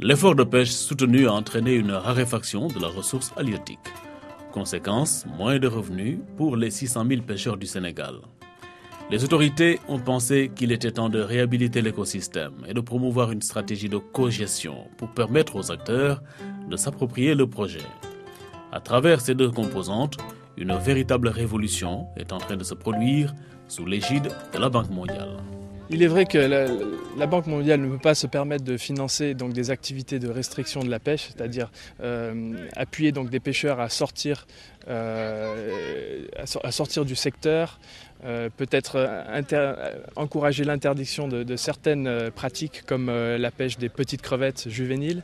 L'effort de pêche soutenu a entraîné une raréfaction de la ressource halieutique. Conséquence, moins de revenus pour les 600 000 pêcheurs du Sénégal. Les autorités ont pensé qu'il était temps de réhabiliter l'écosystème et de promouvoir une stratégie de cogestion pour permettre aux acteurs de s'approprier le projet. À travers ces deux composantes, une véritable révolution est en train de se produire sous l'égide de la Banque mondiale. Il est vrai que la Banque mondiale ne peut pas se permettre de financer donc, des activités de restriction de la pêche, c'est-à-dire appuyer donc, des pêcheurs à sortir du secteur, peut-être encourager l'interdiction de certaines pratiques comme la pêche des petites crevettes juvéniles,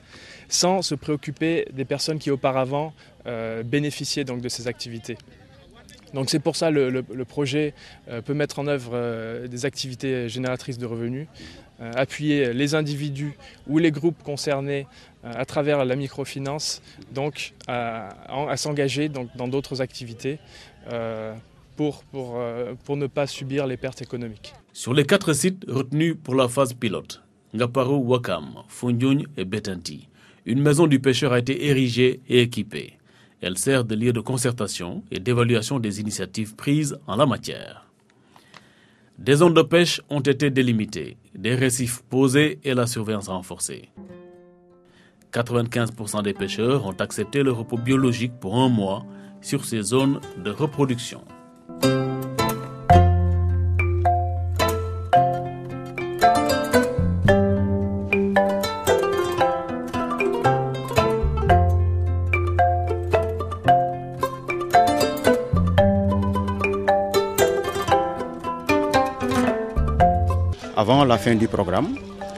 sans se préoccuper des personnes qui auparavant bénéficiaient donc, de ces activités. Donc c'est pour ça que le projet peut mettre en œuvre des activités génératrices de revenus, appuyer les individus ou les groupes concernés à travers la microfinance donc, à s'engager donc, dans d'autres activités pour ne pas subir les pertes économiques. Sur les 4 sites retenus pour la phase pilote, Ngaparou, Wakam, Foundiougne et Betenti, une maison du pêcheur a été érigée et équipée. Elle sert de lieu de concertation et d'évaluation des initiatives prises en la matière. Des zones de pêche ont été délimitées, des récifs posés et la surveillance renforcée. 95% des pêcheurs ont accepté le repos biologique pour 1 mois sur ces zones de reproduction. Avant la fin du programme,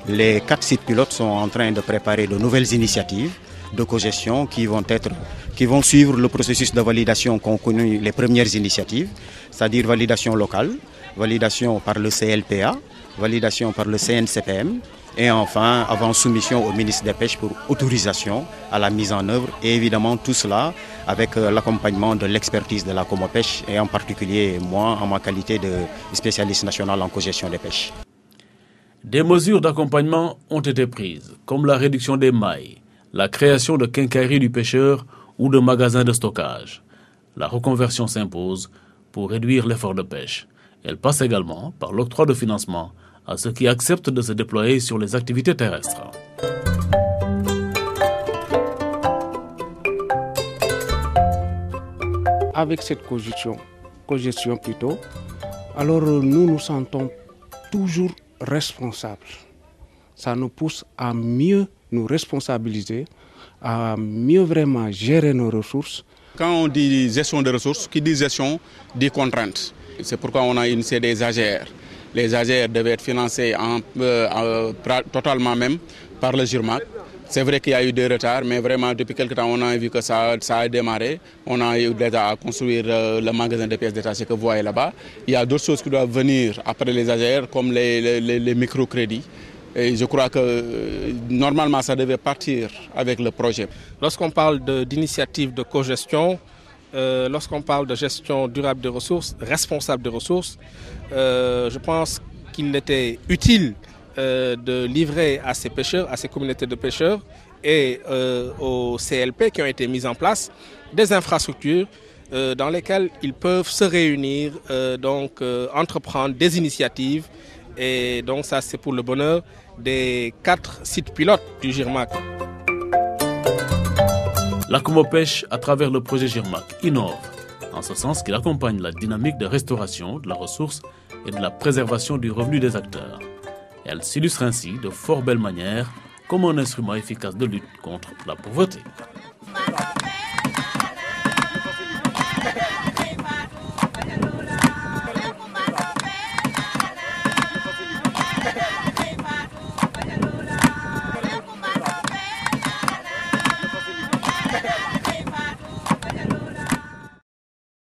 les 4 sites pilotes sont en train de préparer de nouvelles initiatives de cogestion qui vont suivre le processus de validation qu'ont connu les premières initiatives, c'est-à-dire validation locale, validation par le CLPA, validation par le CNCPM et enfin avant soumission au ministre des Pêches pour autorisation à la mise en œuvre et évidemment tout cela avec l'accompagnement de l'expertise de la Comopêche et en particulier moi en ma qualité de spécialiste national en cogestion des pêches. Des mesures d'accompagnement ont été prises, comme la réduction des mailles, la création de quincailleries du pêcheur ou de magasins de stockage. La reconversion s'impose pour réduire l'effort de pêche. Elle passe également par l'octroi de financement à ceux qui acceptent de se déployer sur les activités terrestres. Avec cette cogestion plutôt, alors nous nous sentons toujours responsables. Ça nous pousse à mieux nous responsabiliser, à mieux vraiment gérer nos ressources. Quand on dit gestion des ressources, qui dit gestion dit contraintes. C'est pourquoi on a initié des AGR. Les AGR devaient être financés totalement même par le GIRMAC. C'est vrai qu'il y a eu des retards, mais vraiment depuis quelque temps on a vu que ça a démarré. On a eu déjà à construire le magasin de pièces détachées que vous voyez là-bas. Il y a d'autres choses qui doivent venir après les AGR comme les microcrédits. Et je crois que normalement ça devait partir avec le projet. Lorsqu'on parle d'initiative de cogestion, lorsqu'on parle de gestion durable des ressources, responsable des ressources, je pense qu'il était utile de livrer à ces pêcheurs, à ces communautés de pêcheurs et aux CLP qui ont été mises en place des infrastructures dans lesquelles ils peuvent se réunir, entreprendre des initiatives. Et donc ça c'est pour le bonheur des 4 sites pilotes du GIRMAC. La Comopêche, à travers le projet GIRMAC, innove, en ce sens qu'il accompagne la dynamique de restauration de la ressource et de la préservation du revenu des acteurs. Elle s'illustre ainsi de fort belle manière comme un instrument efficace de lutte contre la pauvreté.